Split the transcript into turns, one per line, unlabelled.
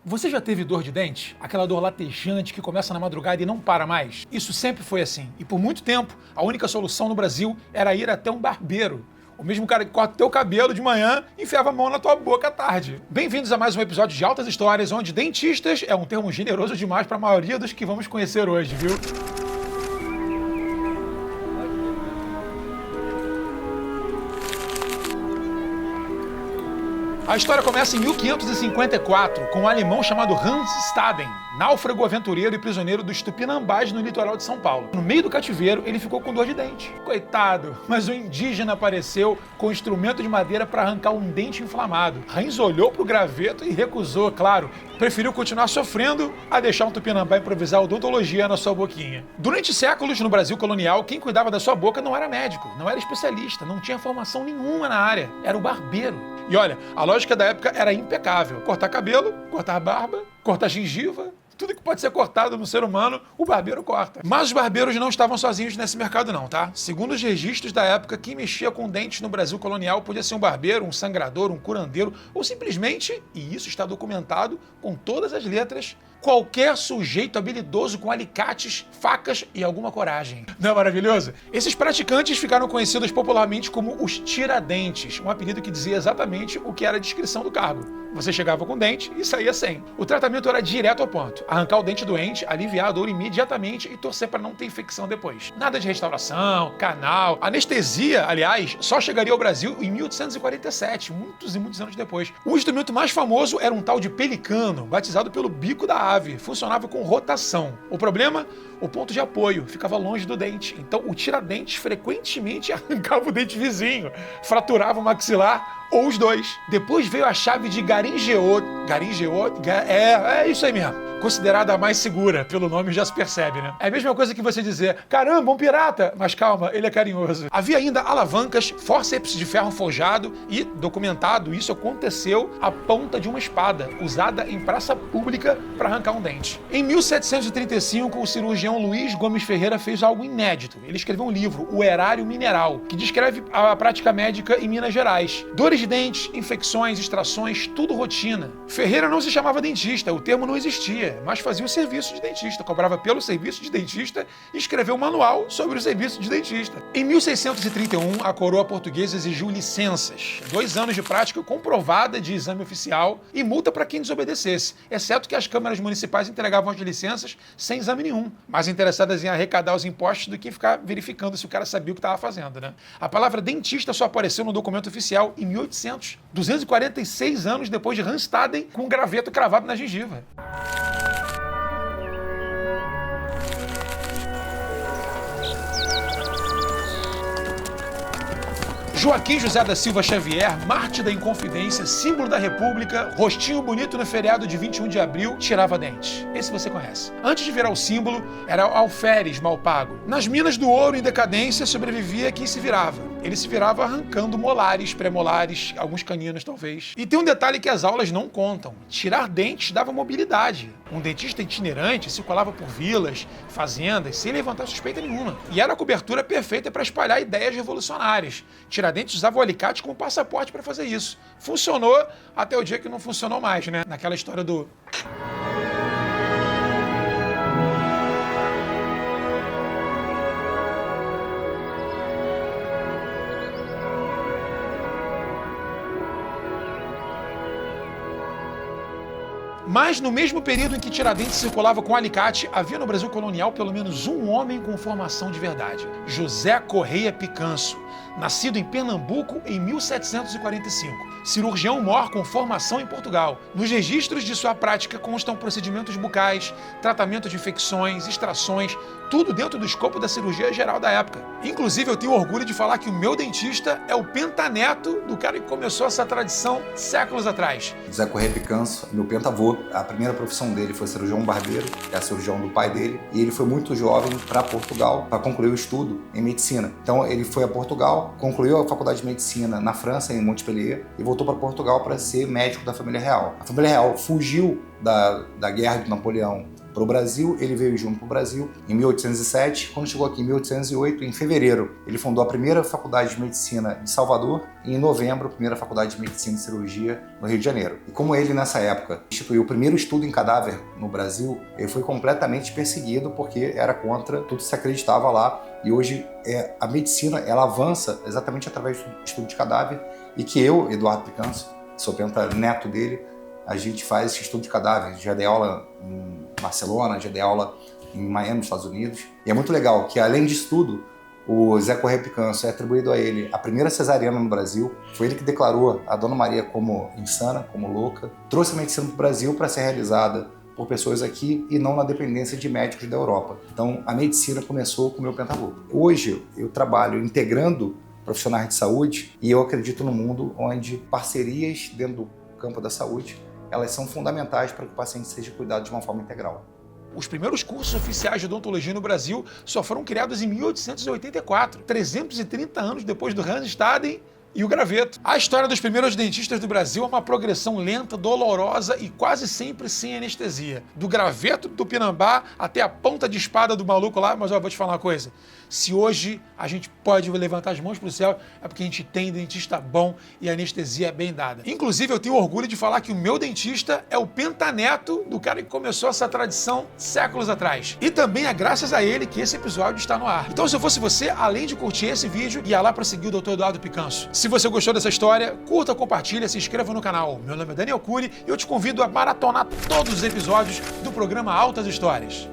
Você já teve dor de dente? Aquela dor latejante que começa na madrugada e não para mais? Isso sempre foi assim. E por muito tempo, a única solução no Brasil era ir até um barbeiro. O mesmo cara que corta teu cabelo de manhã e enfiava a mão na tua boca à tarde. Bem-vindos a mais um episódio de Altas Histórias, onde dentistas é um termo generoso demais para a maioria dos que vamos conhecer hoje, viu? A história começa em 1554, com um alemão chamado Hans Staden, náufrago, aventureiro e prisioneiro dos Tupinambás no litoral de São Paulo. No meio do cativeiro, ele ficou com dor de dente. Coitado, mas o indígena apareceu com um instrumento de madeira para arrancar um dente inflamado. Hans olhou pro graveto e recusou, claro. Preferiu continuar sofrendo a deixar um Tupinambá improvisar odontologia na sua boquinha. Durante séculos, no Brasil colonial, quem cuidava da sua boca não era médico, não era especialista, não tinha formação nenhuma na área. Era o barbeiro. E olha, a lógica da época era impecável. Cortar cabelo, cortar barba, cortar gengiva, tudo que pode ser cortado no ser humano, o barbeiro corta. Mas os barbeiros não estavam sozinhos nesse mercado não, tá? Segundo os registros da época, quem mexia com dentes no Brasil colonial podia ser um barbeiro, um sangrador, um curandeiro, ou simplesmente, e isso está documentado com todas as letras, qualquer sujeito habilidoso com alicates, facas e alguma coragem. Não é maravilhoso? Esses praticantes ficaram conhecidos popularmente como os tiradentes, um apelido que dizia exatamente o que era a descrição do cargo. Você chegava com dente e saía sem. O tratamento era direto ao ponto. Arrancar o dente doente, aliviar a dor imediatamente e torcer para não ter infecção depois. Nada de restauração, canal. Anestesia, aliás, só chegaria ao Brasil em 1847, muitos e muitos anos depois. O instrumento mais famoso era um tal de pelicano, batizado pelo bico da ave. Funcionava com rotação. O problema? O ponto de apoio ficava longe do dente. Então o tiradentes frequentemente arrancava o dente vizinho, fraturava o maxilar ou os dois. Depois veio a chave de Garingeot. É isso aí mesmo. Considerada a mais segura, pelo nome já se percebe, né? É a mesma coisa que você dizer, caramba, um pirata! Mas calma, ele é carinhoso. Havia ainda alavancas, fórceps de ferro forjado e, documentado, isso aconteceu à ponta de uma espada, usada em praça pública para arrancar um dente. Em 1735, o cirurgião Luiz Gomes Ferreira fez algo inédito. Ele escreveu um livro, O Erário Mineral, que descreve a prática médica em Minas Gerais. Dores de dentes, infecções, extrações, tudo rotina. Ferreira não se chamava dentista, o termo não existia, mas fazia o serviço de dentista, cobrava pelo serviço de dentista e escreveu um manual sobre o serviço de dentista. Em 1631, a coroa portuguesa exigiu licenças, 2 anos de prática comprovada de exame oficial e multa para quem desobedecesse, exceto que as câmaras municipais entregavam as licenças sem exame nenhum, mais interessadas em arrecadar os impostos do que ficar verificando se o cara sabia o que estava fazendo, né? A palavra dentista só apareceu no documento oficial em 1800, 246 anos depois de Hans Staden, com um graveto cravado na gengiva. Joaquim José da Silva Xavier, Marte da Inconfidência, símbolo da República, rostinho bonito no feriado de 21 de abril, tirava dente. Esse você conhece. Antes de virar o símbolo, era alferes mal pago. Nas minas do ouro em decadência, sobrevivia quem se virava. Ele se virava arrancando molares, premolares, alguns caninos talvez. E tem um detalhe que as aulas não contam. Tirar dentes dava mobilidade. Um dentista itinerante circulava por vilas, fazendas, sem levantar suspeita nenhuma. E era a cobertura perfeita para espalhar ideias revolucionárias. Tiradentes usava o alicate como passaporte para fazer isso. Funcionou até o dia que não funcionou mais, né? Naquela história do... Mas no mesmo período em que Tiradentes circulava com alicate, havia no Brasil colonial pelo menos um homem com formação de verdade. José Correia Picanso, nascido em Pernambuco em 1745. Cirurgião-mor com formação em Portugal. Nos registros de sua prática constam procedimentos bucais, tratamento de infecções, extrações, tudo dentro do escopo da cirurgia geral da época. Inclusive, eu tenho orgulho de falar que o meu dentista é o pentaneto do cara que começou essa tradição séculos atrás.
José Correia Picanso, meu pentavô. A primeira profissão dele foi cirurgião barbeiro, é a cirurgião do pai dele, e ele foi muito jovem para Portugal para concluir o estudo em medicina. Então ele foi a Portugal, concluiu a faculdade de medicina na França, em Montpellier, e voltou para Portugal para ser médico da família real. A família real fugiu da guerra de Napoleão para o Brasil, ele veio junto para o Brasil em 1807. Quando chegou aqui em 1808, em fevereiro, ele fundou a primeira faculdade de medicina de Salvador e em novembro, a primeira faculdade de medicina e cirurgia no Rio de Janeiro. E como ele, nessa época, instituiu o primeiro estudo em cadáver no Brasil, ele foi completamente perseguido porque era contra tudo que se acreditava lá. E hoje a medicina ela avança exatamente através do estudo de cadáver e que eu, Eduardo Picanço, sou neto dele, a gente faz esse estudo de cadáver. Já dei aula em Barcelona, já dei aula em Miami, nos Estados Unidos. E é muito legal que, além disso tudo, o Zé Corrêa Picanço é atribuído a ele a primeira cesariana no Brasil. Foi ele que declarou a Dona Maria como insana, como louca. Trouxe a medicina para o Brasil para ser realizada por pessoas aqui e não na dependência de médicos da Europa. Então, a medicina começou com o meu pentatlo. Hoje, eu trabalho integrando profissionais de saúde e eu acredito no mundo onde parcerias dentro do campo da saúde, elas são fundamentais para que o paciente seja cuidado de uma forma integral.
Os primeiros cursos oficiais de odontologia no Brasil só foram criados em 1884, 330 anos depois do Hans Staden e o graveto. A história dos primeiros dentistas do Brasil é uma progressão lenta, dolorosa e quase sempre sem anestesia. Do graveto do Tupinambá até a ponta de espada do maluco lá, mas ó, vou te falar uma coisa. Se hoje a gente pode levantar as mãos para o céu, é porque a gente tem dentista bom e a anestesia é bem dada. Inclusive, eu tenho orgulho de falar que o meu dentista é o pentaneto do cara que começou essa tradição séculos atrás. E também é graças a ele que esse episódio está no ar. Então, se eu fosse você, além de curtir esse vídeo, ia lá para seguir o Dr. Eduardo Picanço. Se você gostou dessa história, curta, compartilha, se inscreva no canal. Meu nome é Daniel Cury e eu te convido a maratonar todos os episódios do programa Altas Histórias.